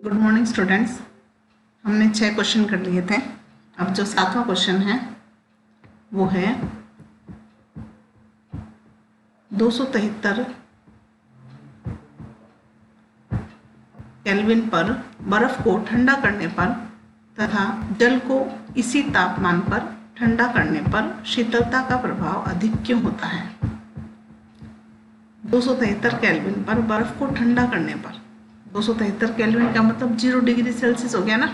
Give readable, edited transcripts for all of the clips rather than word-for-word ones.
Good morning students. हमने 6 question कर लिए थे। अब जो 7वां क्वेश्चन है वो है 273 केल्विन पर बर्फ को ठंडा करने पर तथा जल को इसी तापमान पर ठंडा करने पर शीतलता का प्रभाव अधिक क्यों होता है। 273 केल्विन पर बर्फ को ठंडा करने पर, 273 केल्विन का मतलब 0 डिग्री सेल्सियस हो गया ना,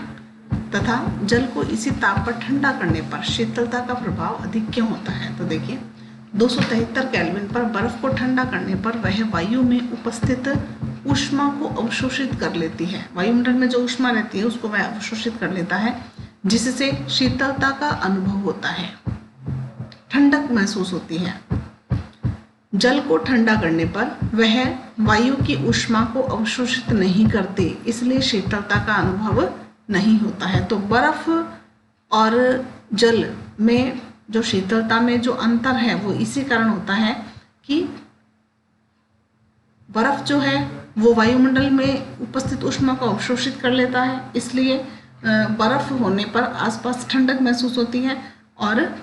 तथा जल को इसी ताप पर ठंडा करने पर शीतलता का प्रभाव अधिक क्यों होता है। तो देखिए 273 केल्विन पर बर्फ को ठंडा करने पर वह वायु में उपस्थित ऊष्मा को अवशोषित कर लेती है। वायुमंडल में जो ऊष्मा रहती है उसको वह अवशोषित कर लेता है, जिससे शीतलता का अनुभव होता है, ठंडक महसूस होती है। जल को ठंडा करने पर वह वायु की ऊष्मा को अवशोषित नहीं करती, इसलिए शीतलता का अनुभव नहीं होता है। तो बर्फ और जल में जो शीतलता में जो अंतर है वो इसी कारण होता है कि बर्फ जो है वो वायुमंडल में उपस्थित ऊष्मा को अवशोषित कर लेता है, इसलिए बर्फ होने पर आसपास ठंडक महसूस होती है, और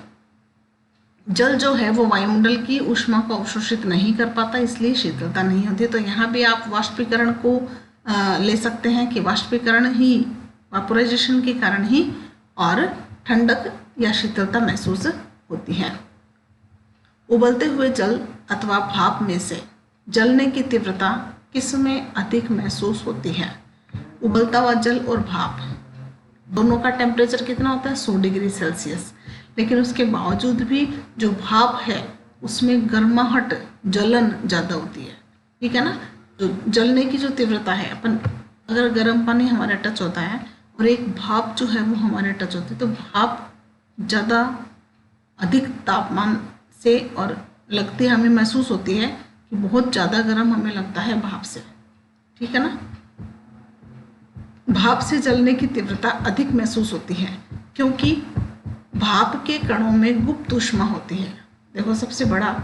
जल जो है वो वायुमंडल की ऊष्मा को अवशोषित नहीं कर पाता, इसलिए शीतलता नहीं होती। तो यहाँ भी आप वाष्पीकरण को ले सकते हैं कि वाष्पीकरण ही, वापोराइजेशन के कारण ही और ठंडक या शीतलता महसूस होती है। उबलते हुए जल अथवा भाप में से जलने की तीव्रता किस में अधिक महसूस होती है। उबलता हुआ जल और भाप दोनों का टेम्परेचर कितना होता है, 100 डिग्री सेल्सियस, लेकिन उसके बावजूद भी जो भाप है उसमें गर्माहट, जलन ज़्यादा होती है। ठीक है ना। जो जलने की जो तीव्रता है, अपन अगर गर्म पानी हमारे टच होता है और एक भाप जो है वो हमारे टच होती है, तो भाप ज़्यादा अधिक तापमान से और लगती है, हमें महसूस होती है कि बहुत ज़्यादा गर्म हमें लगता है भाप से। ठीक है ना। भाप से जलने की तीव्रता अधिक महसूस होती है क्योंकि भाप के कणों में गुप्त ऊष्मा होती है। देखो सबसे बड़ा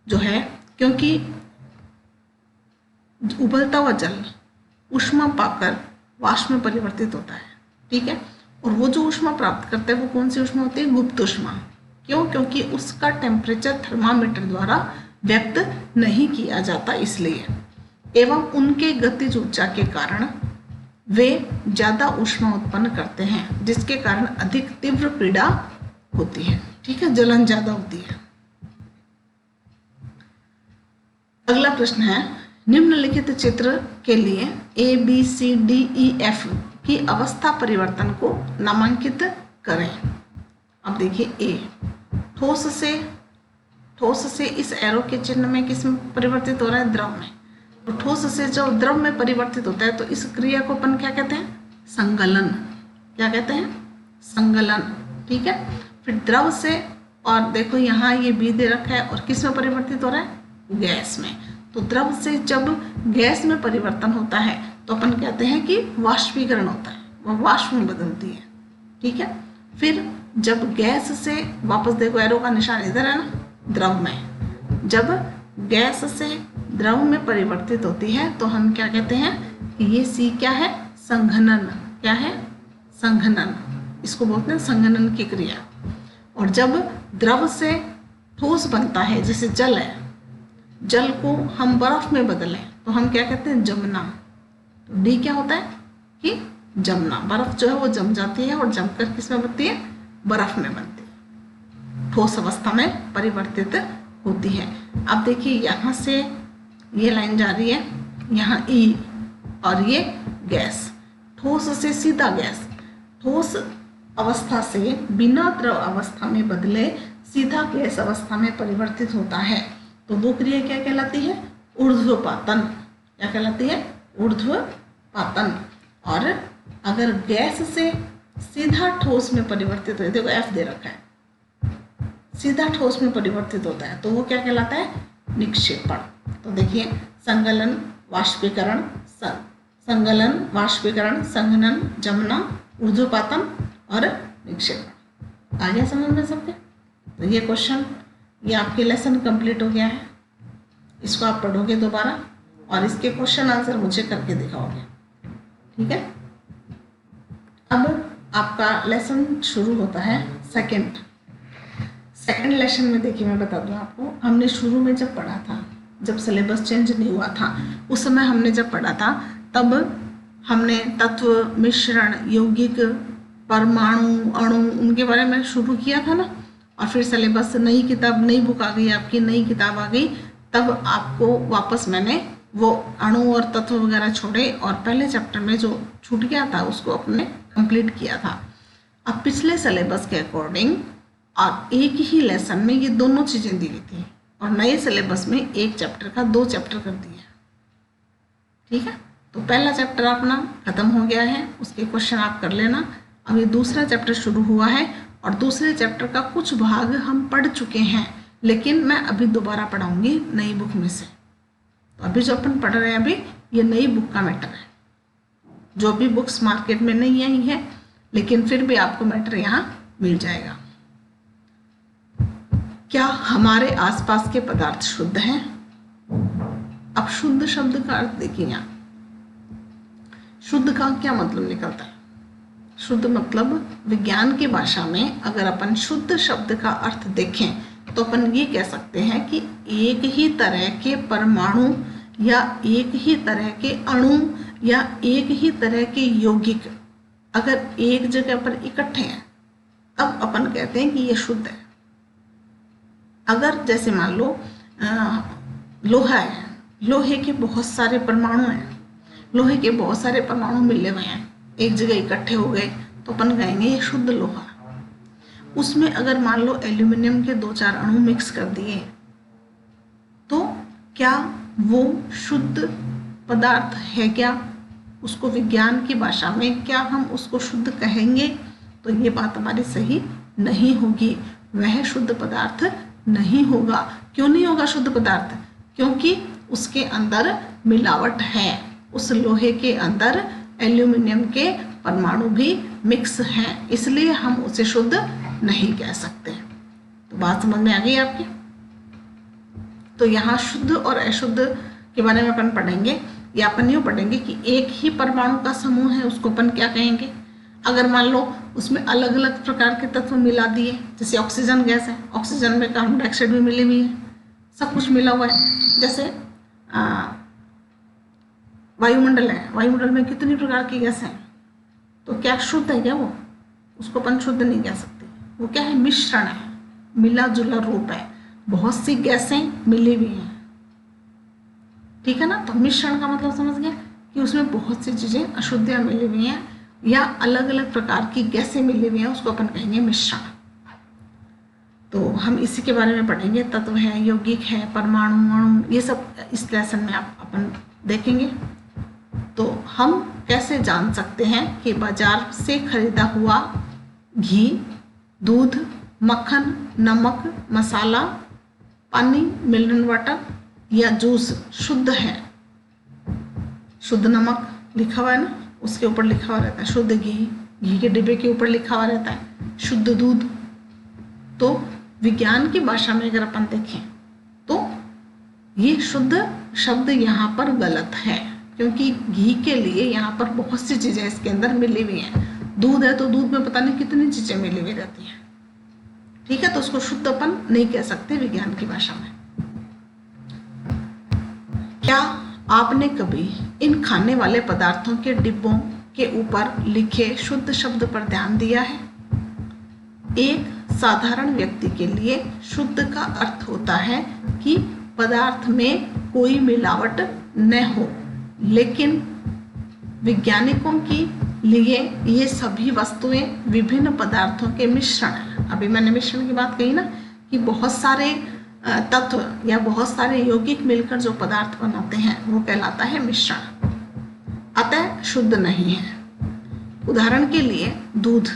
जो है, क्योंकि उबलता हुआ जल ऊष्मा पाकर वाष्प में परिवर्तित होता है। ठीक है। और वो जो ऊष्मा प्राप्त करता है वो कौन सी ऊष्मा होती है, गुप्त ऊष्मा। क्यों? क्योंकि उसका टेम्परेचर थर्मामीटर द्वारा व्यक्त नहीं किया जाता, इसलिए। एवं उनके गतिज ऊर्जा के कारण वे ज़्यादा ऊष्मा उत्पन्न करते हैं, जिसके कारण अधिक तीव्र पीड़ा होती है। ठीक है, जलन ज़्यादा होती है। अगला प्रश्न है, निम्नलिखित चित्र के लिए ABCDEF की अवस्था परिवर्तन को नामांकित करें। अब देखिए A, ठोस से इस एरो के चिन्ह में किस में परिवर्तित हो रहा है, द्रव में। तो ठोस से जो द्रव में परिवर्तित होता है तो इस क्रिया को अपन क्या कहते हैं, संगलन। क्या कहते हैं, संगलन। ठीक है। फिर द्रव से, और देखो यहाँ ये B दे रखा है, और किस में परिवर्तित हो रहा है, गैस में। तो द्रव से जब गैस में परिवर्तन होता है तो अपन कहते हैं कि वाष्पीकरण होता है, वह वाष्प में बदलती है। ठीक है। फिर जब गैस से वापस, देखो एरो का निशान इधर है ना, द्रव में, जब गैस से द्रव में परिवर्तित होती है तो हम क्या कहते हैं कि ये C क्या है, संघनन। क्या है, संघनन। इसको बोलते हैं संघनन की क्रिया। और जब द्रव से ठोस बनता है, जैसे जल है, जल को हम बर्फ में बदलें तो हम क्या कहते हैं, जमना। तो D क्या होता है कि जमना। बर्फ जो है वो जम जाती है और जमकर किस में बनती है, बर्फ में बनती है, ठोस अवस्था में परिवर्तित होती है। अब देखिए यहाँ से ये लाइन जा रही है, यहाँ E, और ये गैस। ठोस से सीधा गैस, ठोस अवस्था से बिना द्रव अवस्था में बदले सीधा गैस अवस्था में परिवर्तित होता है, तो वो क्रिया क्या कहलाती है, ऊर्ध्वपातन। क्या कहलाती है, ऊर्ध्वपातन। और अगर गैस से सीधा ठोस में परिवर्तित हो, देखो F दे रखा है, सीधा ठोस में परिवर्तित होता है तो वो क्या कहलाता है, निक्षेपण। तो देखिए संगलन, वाष्पीकरण, संगलन, वाष्पीकरण, संघनन, जमना, ऊर्ध्वपातन और निक्षेपण। आ गया समझ में सबके। तो ये क्वेश्चन, ये आपके लेसन कंप्लीट हो गया है। इसको आप पढ़ोगे दोबारा और इसके क्वेश्चन आंसर मुझे करके दिखाओगे। ठीक है। अब आपका लेसन शुरू होता है सेकंड लेसन में। देखिए मैं बता दूं आपको, हमने शुरू में जब पढ़ा था, जब सिलेबस चेंज नहीं हुआ था, उस समय हमने जब पढ़ा था तब हमने तत्व, मिश्रण, यौगिक, परमाणु, अणु, उनके बारे में शुरू किया था ना। और फिर सिलेबस, नई किताब, नई बुक आ गई आपकी, नई किताब आ गई, तब आपको वापस मैंने वो अणु और तत्व वगैरह छोड़े और पहले चैप्टर में जो छूट गया था उसको अपने कंप्लीट किया था। अब पिछले सिलेबस के अकॉर्डिंग और एक ही लेसन में ये दोनों चीज़ें दी गई थी, और नए सिलेबस में एक चैप्टर का 2 चैप्टर कर दिया। ठीक है, तो पहला चैप्टर अपना खत्म हो गया है, उसके क्वेश्चन आप कर लेना। अब ये दूसरा चैप्टर शुरू हुआ है और दूसरे चैप्टर का कुछ भाग हम पढ़ चुके हैं, लेकिन मैं अभी दोबारा पढ़ाऊंगी नई बुक में से। तो अभी जो अपन पढ़ रहे हैं अभी, ये नई बुक का मैटर है। जो भी बुक्स मार्केट में नहीं आई है, लेकिन फिर भी आपको मैटर यहाँ मिल जाएगा। क्या हमारे आसपास के पदार्थ शुद्ध हैं? अब शुद्ध शब्द का अर्थ देखिए यहाँ, शुद्ध का क्या मतलब निकलता है? शुद्ध मतलब विज्ञान की भाषा में अगर अपन शुद्ध शब्द का अर्थ देखें तो अपन ये कह सकते हैं कि एक ही तरह के परमाणु या एक ही तरह के अणु या एक ही तरह के यौगिक अगर एक जगह पर इकट्ठे हैं तब अपन कहते हैं कि ये शुद्ध है। अगर जैसे मान लो लोहा है, लोहे के बहुत सारे परमाणु हैं, लोहे के बहुत सारे परमाणु मिले हुए हैं, एक जगह इकट्ठे हो गए, तो अपन कहेंगे ये शुद्ध लोहा। उसमें अगर मान लो एल्यूमिनियम के 2-4 अणु मिक्स कर दिए तो क्या वो शुद्ध पदार्थ है? क्या उसको विज्ञान की भाषा में क्या हम उसको शुद्ध कहेंगे? तो ये बात हमारी सही नहीं होगी, वह शुद्ध पदार्थ नहीं होगा। क्यों नहीं होगा शुद्ध पदार्थ? क्योंकि उसके अंदर मिलावट है, उस लोहे के अंदर एल्यूमिनियम के परमाणु भी मिक्स हैं, इसलिए हम उसे शुद्ध नहीं कह सकते। तो बात समझ में आ गई आपकी? तो यहाँ शुद्ध और अशुद्ध के बारे में अपन पढ़ेंगे, या अपन यूँ पढ़ेंगे कि एक ही परमाणु का समूह है उसको अपन क्या कहेंगे। अगर मान लो उसमें अलग अलग प्रकार के तत्व मिला दिए, जैसे ऑक्सीजन गैस है, ऑक्सीजन में कार्बन डाइऑक्साइड भी मिली हुई है, सब कुछ मिला हुआ है। जैसे वायुमंडल है, वायुमंडल में कितनी प्रकार की गैस हैं, तो क्या शुद्ध है क्या वो? उसको अपन शुद्ध नहीं कह सकते। वो क्या है? मिश्रण है, मिला जुला रूप है, बहुत सी गैसें मिली हुई हैं। ठीक है ना? तो मिश्रण का मतलब समझ गया कि उसमें बहुत सी चीज़ें अशुद्धियाँ मिली हुई हैं या अलग अलग प्रकार की गैसें मिली हुई हैं, उसको अपन कहेंगे मिश्रण। तो हम इसी के बारे में पढ़ेंगे। तत्व है, यौगिक है, परमाणु, अणु, ये सब इस लेसन में अपन देखेंगे। तो हम कैसे जान सकते हैं कि बाजार से खरीदा हुआ घी, दूध, मक्खन, नमक, मसाला, पानी, मिनरल वाटर या जूस शुद्ध है? शुद्ध नमक लिखा हुआ है ना, उसके ऊपर लिखा हुआ रहता है शुद्ध घी, घी के डिब्बे के ऊपर लिखा हुआ रहता है शुद्ध दूध। तो विज्ञान की भाषा में अगर अपन देखें तो ये शुद्ध शब्द यहाँ पर गलत है, क्योंकि घी के लिए यहाँ पर बहुत सी चीज़ें इसके अंदर मिली हुई हैं। दूध है तो दूध में पता नहीं कितनी चीज़ें मिली हुई रहती हैं। ठीक है, तो उसको शुद्ध अपन नहीं कह सकते विज्ञान की भाषा में। क्या आपने कभी इन खाने वाले पदार्थों के डिब्बों के ऊपर लिखे शुद्ध शब्द पर ध्यान दिया है? एक साधारण व्यक्ति के लिए शुद्ध का अर्थ होता है कि पदार्थ में कोई मिलावट न हो, लेकिन वैज्ञानिकों के लिए ये सभी वस्तुएं विभिन्न पदार्थों के मिश्रण हैं। अभी मैंने मिश्रण की बात कही ना, कि बहुत सारे तत्व या बहुत सारे यौगिक मिलकर जो पदार्थ बनाते हैं वो कहलाता है मिश्रण, अतः शुद्ध नहीं है। उदाहरण के लिए दूध,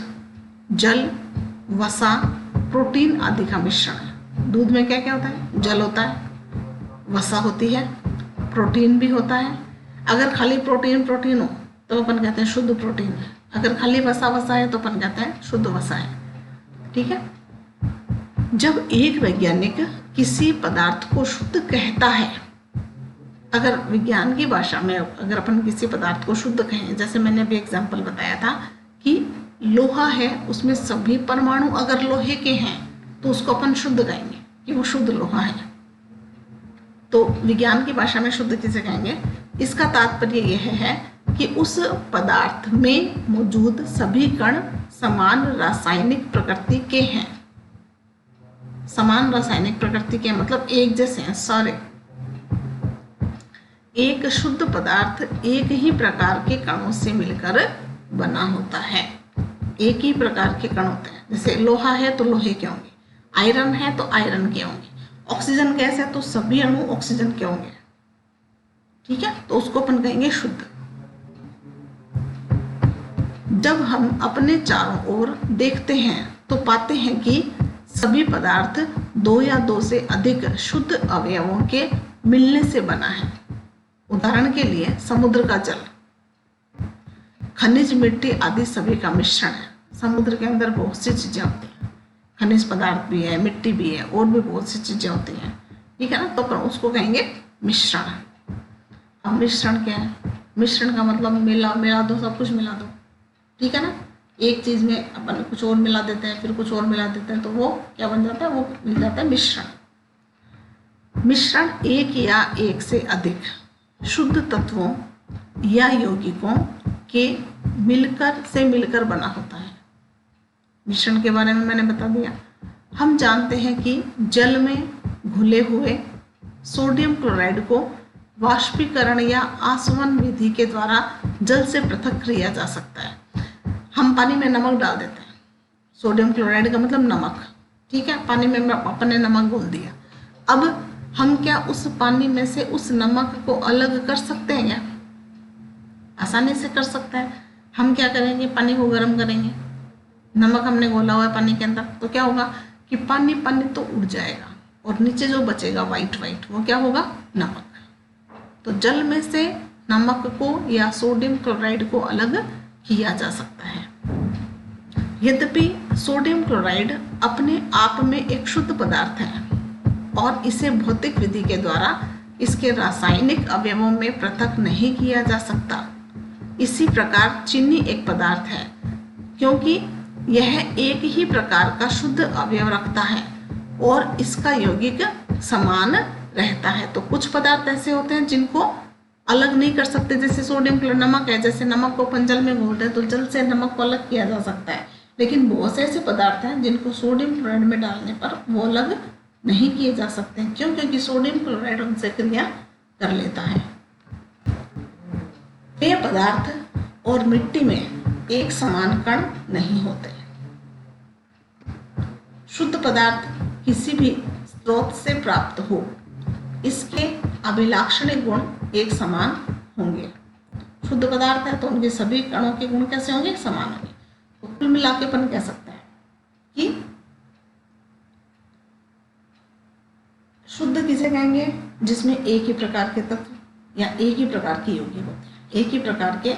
जल, वसा, प्रोटीन आदि का मिश्रण है। दूध में क्या क्या होता है? जल होता है, वसा होती है, प्रोटीन भी होता है। अगर खाली प्रोटीन हो तो अपन कहते हैं शुद्ध प्रोटीन है, अगर खाली वसा है तो अपन कहते हैं शुद्ध वसा है। ठीक है, जब एक वैज्ञानिक किसी पदार्थ को शुद्ध कहता है, अगर विज्ञान की भाषा में अगर अपन किसी पदार्थ को शुद्ध कहें, जैसे मैंने अभी एग्जाम्पल बताया था कि लोहा है, उसमें सभी परमाणु अगर लोहे के हैं तो उसको अपन शुद्ध कहेंगे कि वो शुद्ध लोहा है। तो विज्ञान की भाषा में शुद्ध किसे कहेंगे? इसका तात्पर्य यह है कि उस पदार्थ में मौजूद सभी कण समान रासायनिक प्रकृति के हैं। समान रासायनिक प्रकृति के मतलब एक जैसे हैं सारे। एक शुद्ध पदार्थ एक ही प्रकार के कणों से मिलकर बना होता है। एक ही प्रकार के कण होते हैं। जैसे लोहा है तो लोहे के होंगे, आयरन है तो आयरन के होंगे, ऑक्सीजन गैस है तो सभी अणु ऑक्सीजन के होंगे। ठीक है, तो उसको अपन कहेंगे शुद्ध। जब हम अपने चारों ओर देखते हैं तो पाते हैं कि सभी पदार्थ दो या दो से अधिक शुद्ध अवयवों के मिलने से बना है। उदाहरण के लिए समुद्र का जल, खनिज, मिट्टी आदि सभी का मिश्रण है। समुद्र के अंदर बहुत सी चीजें होती हैं, खनिज पदार्थ भी है, मिट्टी भी है, और भी बहुत सी चीजें होती हैं। ठीक है ना, तो अपन उसको कहेंगे मिश्रण। अब मिश्रण क्या है? मिश्रण का मतलब मिला दो, सब कुछ मिला दो। ठीक है ना, एक चीज में अपन कुछ और मिला देते हैं, फिर कुछ और मिला देते हैं, तो वो क्या बन जाता है? वो मिल जाता है मिश्रण। मिश्रण एक या एक से अधिक शुद्ध तत्वों या यौगिकों के मिलकर बना होता है। मिश्रण के बारे में मैंने बता दिया। हम जानते हैं कि जल में घुले हुए सोडियम क्लोराइड को वाष्पीकरण या आसवन विधि के द्वारा जल से पृथक किया जा सकता है। हम पानी में नमक डाल देते हैं, सोडियम क्लोराइड का मतलब नमक। ठीक है, पानी में अपन ने नमक घोल दिया। अब हम क्या उस पानी में से उस नमक को अलग कर सकते हैं क्या? आसानी से कर सकते हैं। हम क्या करेंगे? पानी को गर्म करेंगे, नमक हमने घोला हुआ है पानी के अंदर, तो क्या होगा कि पानी तो उड़ जाएगा और नीचे जो बचेगा वाइट वो क्या होगा? नमक। तो जल में से नमक को या सोडियम क्लोराइड को अलग किया जा सकता है। यद्यपि सोडियम क्लोराइड अपने आप में एक शुद्ध पदार्थ है और इसे भौतिक विधि के द्वारा इसके रासायनिक अवयवों में पृथक नहीं किया जा सकता। इसी प्रकार चीनी एक पदार्थ है क्योंकि यह एक ही प्रकार का शुद्ध अवयव रखता है और इसका यौगिक समान रहता है। तो कुछ पदार्थ ऐसे होते हैं जिनको अलग नहीं कर सकते, जैसे सोडियम क्लोराइड, नमक है, जैसे नमक को अपन जल में घोलते हैं तो जल से नमक को अलग किया जा सकता है। लेकिन बहुत से ऐसे पदार्थ हैं जिनको सोडियम क्लोराइड में डालने पर वो अलग नहीं किए जा सकते। क्यों? क्योंकि सोडियम क्लोराइड उनसे क्रिया कर लेता है। पेय पदार्थ और मिट्टी में एक समान कण नहीं होते। शुद्ध पदार्थ किसी भी स्रोत से प्राप्त हो, इसके अभिलाक्षणिक गुण एक समान होंगे। शुद्ध पदार्थ है तो उनके सभी कणों के गुण कैसे होंगे? समान होंगे। तो कुल मिला के अपन कह सकते हैं कि शुद्ध किसे कहेंगे? जिसमें एक ही प्रकार के तत्व या एक ही प्रकार की यौगिक होते हैं। एक ही प्रकार के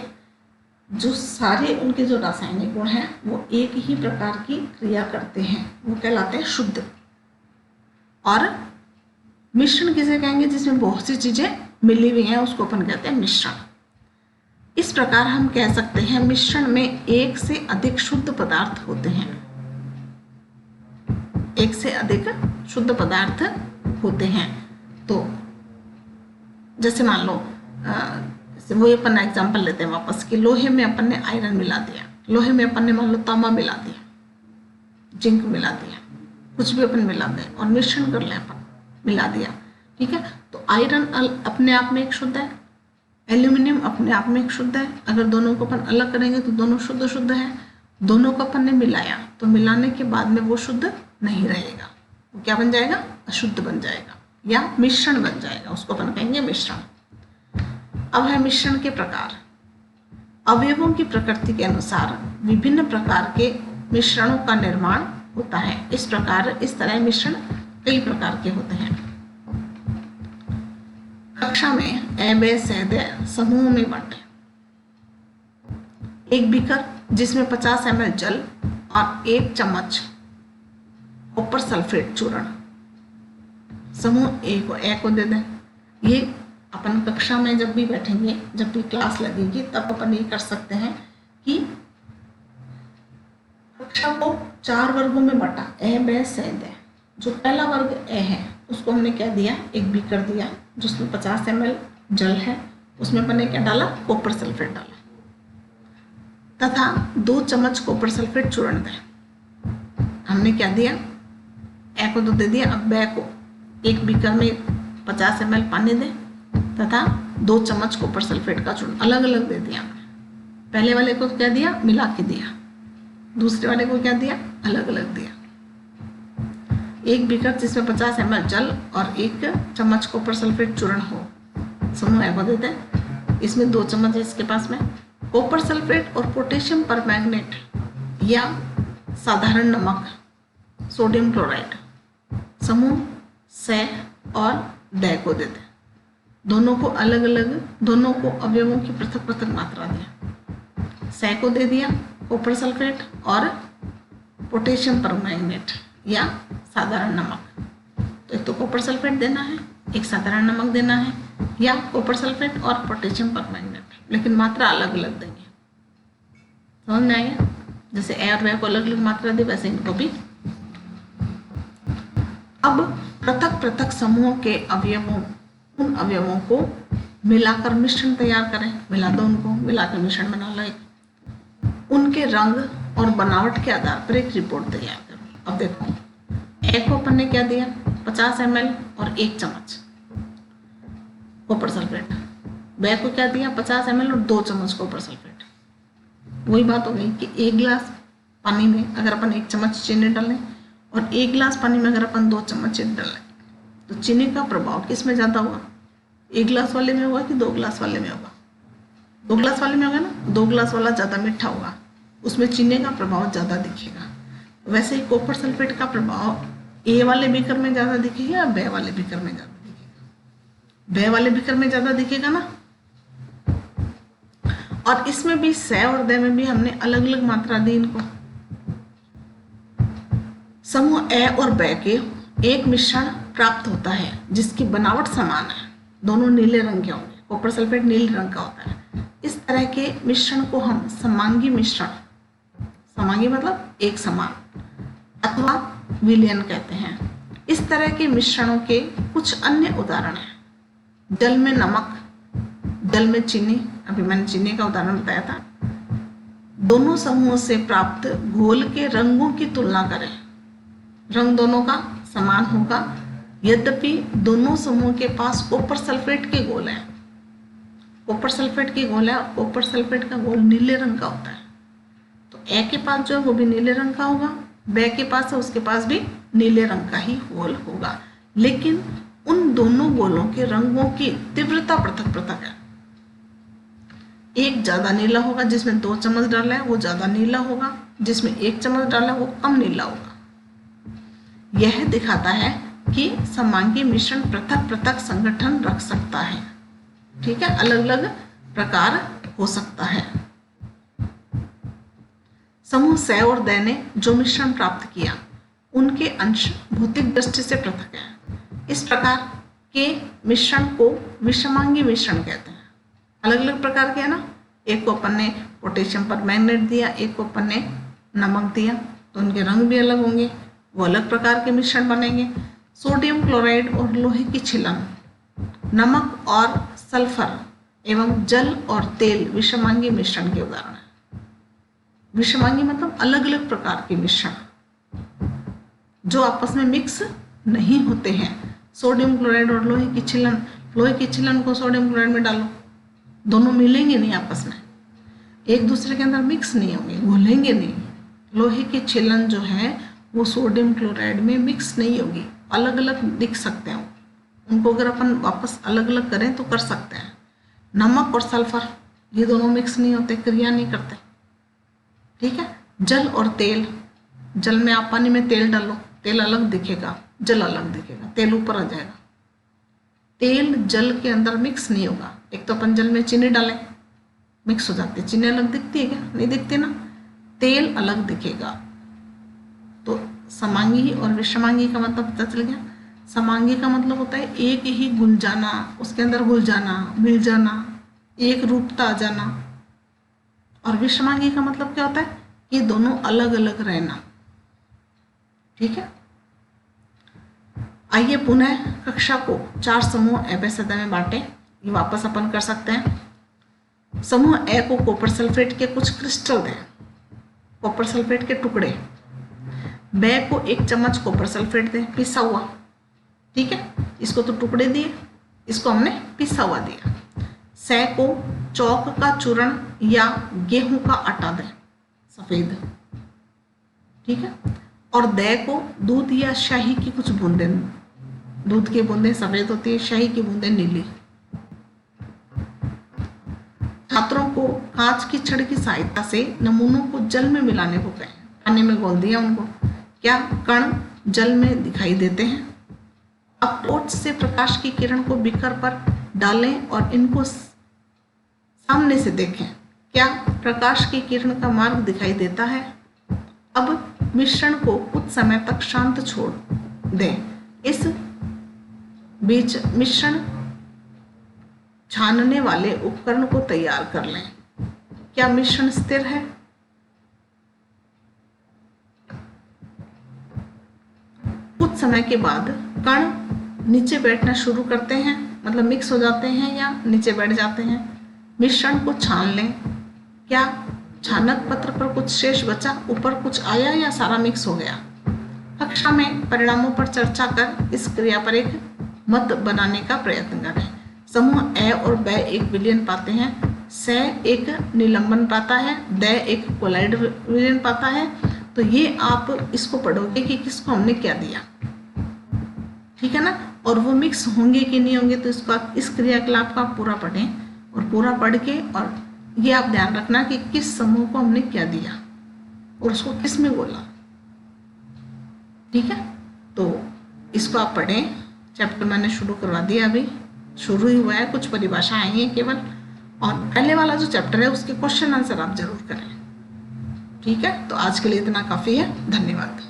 जो सारे उनके जो रासायनिक गुण हैं वो एक ही प्रकार की क्रिया करते हैं, वो कहलाते हैं शुद्ध। और मिश्रण किसे कहेंगे? जिसमें बहुत सी चीजें मिली हुई हैं, उसको अपन कहते हैं मिश्रण। इस प्रकार हम कह सकते हैं मिश्रण में एक से अधिक शुद्ध पदार्थ होते हैं। एक से अधिक शुद्ध पदार्थ होते हैं। तो जैसे मान लो वही अपन एग्जाम्पल लेते हैं वापस कि लोहे में अपन ने आयरन मिला दिया, लोहे में अपन ने मान लो तांबा मिला दिया, जिंक मिला दिया, कुछ भी अपन मिला दें और मिश्रण कर लें अपन, मिला दिया। ठीक है, तो आयरन अपने आप में एक शुद्ध है, एल्यूमिनियम अपने आप में एक शुद्ध है। अगर दोनों को अपन अलग करेंगे तो दोनों शुद्ध है। दोनों को अपन ने मिलाया तो मिलाने के बाद में वो शुद्ध नहीं रहेगा, वो क्या बन जाएगा? अशुद्ध बन जाएगा या मिश्रण बन जाएगा, उसको अपन कहेंगे मिश्रण। अब है मिश्रण के प्रकार। अवयवों की प्रकृति के अनुसार विभिन्न प्रकार के मिश्रणों का निर्माण होता है। इस तरह मिश्रण कई प्रकार के होते हैं। कक्षा में अ, स, समूह में बांटे। एक बीकर जिसमें 50 ml जल और 1 चम्मच कॉपर सल्फेट चूर्ण, समूह ए को दे दें। ये अपन कक्षा में जब भी बैठेंगे, जब भी क्लास लगेगी, तब अपन ये कर सकते हैं कि कक्षा को 4 वर्गों में बांटा, ए ब स द। जो पहला वर्ग ए है उसको हमने क्या दिया, एक बीकर दिया जिसमें 50 ml जल है, उसमें मैंने क्या डाला, कॉपर सल्फेट डाला तथा 2 चम्मच कॉपर सल्फेट चूर्ण दें। हमने क्या दिया, ए को तो दे दिया, अब ब को एक बीकर में 50 ml पानी दें तथा 2 चम्मच कॉपर सल्फेट का चूर्ण अलग अलग दे दिया। पहले वाले को क्या दिया, मिला के दिया, दूसरे वाले को क्या दिया, अलग अलग दिया। एक बीकर जिसमें 50 ml जल और 1 चम्मच कॉपर सल्फेट चूर्ण हो, समूह ए को देते हैं। इसमें 2 चम्मच है इसके पास में कॉपर सल्फेट और पोटेशियम परमैंगनेट या साधारण नमक सोडियम क्लोराइड, समूह स और ड को देते हैं। दोनों को अलग अलग, दोनों को अवयवों की पृथक पृथक मात्रा दिया। स को दे दिया कॉपर सल्फेट और पोटेशियम परमैंगनेट या साधारण नमक। तो एक तो कॉपर सल्फेट देना है, एक साधारण नमक देना है, या कॉपर सल्फेट और पोटेशियम परमैंगनेट, लेकिन मात्रा अलग अलग देंगे। समझ में आएगा, जैसे ए और व को अलग अलग मात्रा दे वैसे इनको भी। अब पृथक पृथक समूहों के अवयवों, उन अवयवों को मिलाकर मिश्रण तैयार करें। मिला दो उनको, मिलाकर मिश्रण बना लो एक। उनके रंग और बनावट के आधार पर एक रिपोर्ट तैयार करो। अब देखो, ए को अपन ने क्या दिया, 50 ml और 1 चम्मच कॉपर सल्फेट। ब को क्या दिया, 50 ml और 2 चम्मच कॉपर सल्फेट। वही बात हो गई कि 1 गिलास पानी में अगर अपन 1 चम्मच चीनी डालें और 1 गिलास पानी में अगर अपन 2 चम्मच चीनी डालें तो चीनी का प्रभाव किस में ज़्यादा होगा, 1 गिलास वाले में होगा कि 2 गिलास वाले में होगा? 2 गिलास वाले में होगा ना। 2 गिलास वाला ज़्यादा मीठा होगा, उसमें चीनी का प्रभाव ज़्यादा दिखेगा। वैसे ही कॉपर सल्फेट का प्रभाव ए वाले बीकर में ज़्यादा दिखेगा या ब वाले बीकर में ज़्यादा दिखेगा? ब वाले बीकर में ज़्यादा दिखेगा ना। और इसमें भी स और द में भी हमने अलग अलग मात्रा दी इनको। समूह ए और ब के एक मिश्रण प्राप्त होता है जिसकी बनावट समान है, दोनों नीले रंग के होंगे। कॉपर सल्फेट नीले रंग का होता है। इस तरह के मिश्रण को हम समांगी मिश्रण, समांगी मतलब एक समान, अथवा विलयन कहते हैं। इस तरह के मिश्रणों के कुछ अन्य उदाहरण हैं। जल में नमक, जल में चीनी, अभी मैंने चीनी का उदाहरण बताया था। दोनों समूहों से प्राप्त घोल के रंगों की तुलना करें। रंग दोनों का समान होगा, यद्यपि दोनों समूह के पास कॉपर सल्फेट के घोल हैं। कॉपर सल्फेट के घोल है और कॉपर सल्फेट का घोल नीले रंग का होता है। तो ए के पास जो है वो भी नीले रंग का होगा, ब के पास है उसके पास भी नीले रंग का ही घोल होगा, लेकिन उन दोनों घोलों के रंगों की तीव्रता पृथक पृथक है। एक ज़्यादा नीला होगा, जिसमें 2 चम्मच डाला है वो ज़्यादा नीला होगा, जिसमें 1 चम्मच डाला है वो कम नीला होगा। यह दिखाता है कि समांगी मिश्रण पृथक पृथक संगठन रख सकता है। ठीक है, अलग अलग प्रकार हो सकता है। समूह स और द ने जो मिश्रण प्राप्त किया उनके अंश भौतिक दृष्टि से पृथक है। इस प्रकार के मिश्रण को विषमांगी मिश्रण कहते हैं। अलग अलग प्रकार के है ना, एक को अपन ने पोटेशियम परमैंगनेट दिया, एक को अपन ने नमक दिया, तो उनके रंग भी अलग होंगे, वो अलग प्रकार के मिश्रण बनेंगे। सोडियम क्लोराइड और लोहे की छिलन, नमक और सल्फर एवं जल और तेल विषमांगी मिश्रण के उदाहरण हैं। विषमांगी मतलब अलग अलग प्रकार के मिश्रण जो आपस में मिक्स नहीं होते हैं। सोडियम क्लोराइड और लोहे की छिलन, लोहे की छिलन को सोडियम क्लोराइड में डालो, दोनों मिलेंगे नहीं आपस में, एक दूसरे के अंदर मिक्स नहीं होंगे, घुलेंगे नहीं। लोहे की छिलन जो है वो सोडियम क्लोराइड में मिक्स नहीं होगी, अलग अलग दिख सकते हैं। उनको अगर अपन वापस अलग अलग करें तो कर सकते हैं। नमक और सल्फर ये दोनों मिक्स नहीं होते, क्रिया नहीं करते। ठीक है, जल और तेल, जल में आप पानी में तेल डालो, तेल अलग दिखेगा, जल अलग दिखेगा, तेल ऊपर आ जाएगा। तेल जल के अंदर मिक्स नहीं होगा। एक तो अपन जल में चीनी डालें, मिक्स हो जाती है, चीनी अलग दिखती है क्या? नहीं दिखती ना, तेल अलग दिखेगा। तो समांगी और विषमांगी का मतलब पता चल गया। समांगी का मतलब होता है एक ही घुल जाना, उसके अंदर घुल जाना, मिल जाना, एक रूपता आ जाना। और विषमांगी का मतलब क्या होता है कि दोनों अलग अलग रहना। ठीक है, आइए पुनः कक्षा को 4 समूह ए व सतह में बांटें। ये वापस अपन कर सकते हैं। समूह ए को कॉपर सल्फेट के कुछ क्रिस्टल दें, कॉपर सल्फेट के टुकड़े। बे को 1 चम्मच कॉपर सल्फेट दें पिसा हुआ। ठीक है, इसको तो टुकड़े दिए, इसको हमने पिसा हुआ दिया। से को चौक का चूर्ण या गेहूं का आटा दें सफेद। ठीक है, और दे को दूध या शाही की कुछ बूंदें, दूध की बूंदें सफेद होती है, शाही की बूंदें नीली। छात्रों को कांच की छड़ की सहायता से नमूनों को जल में मिलाने को कहें। पानी में घोल दिया उनको, क्या कण जल में दिखाई देते हैं। अब टॉर्च से प्रकाश की किरण को बीकर पर डालें और इनको सामने से देखें, क्या प्रकाश की किरण का मार्ग दिखाई देता है। अब मिश्रण को कुछ समय तक शांत छोड़ दें। इस बीच मिश्रण छानने वाले उपकरण को तैयार कर लें। क्या मिश्रण स्थिर है। कुछ समय के बाद कण नीचे बैठना शुरू करते हैं, मतलब मिक्स हो जाते हैं या नीचे बैठ जाते हैं। मिश्रण को छान लें। क्या छानक पत्र पर कुछ शेष बचा, ऊपर कुछ आया या सारा मिक्स हो गया। कक्षा में परिणामों पर चर्चा कर इस क्रिया पर एक मत बनाने का प्रयत्न करें। समूह ए और ब एक विलयन पाते हैं, से एक निलंबन पाता है, द एक कोलाइड विलयन पाता है। तो ये आप इसको पढ़ोगे कि किसको हमने क्या दिया। ठीक है ना, और वो मिक्स होंगे कि नहीं होंगे, तो इसको इस क्रियाकलाप का पूरा पढ़ें और पूरा पढ़ के, और ये आप ध्यान रखना कि किस समूह को हमने क्या दिया और उसको किस में बोला। ठीक है, तो इसको आप पढ़ें। चैप्टर मैंने शुरू करवा दिया, अभी शुरू ही हुआ है, कुछ परिभाषा आई है केवल। और पहले वाला जो चैप्टर है उसके क्वेश्चन आंसर आप जरूर करें। ठीक है, तो आज के लिए इतना काफ़ी है। धन्यवाद।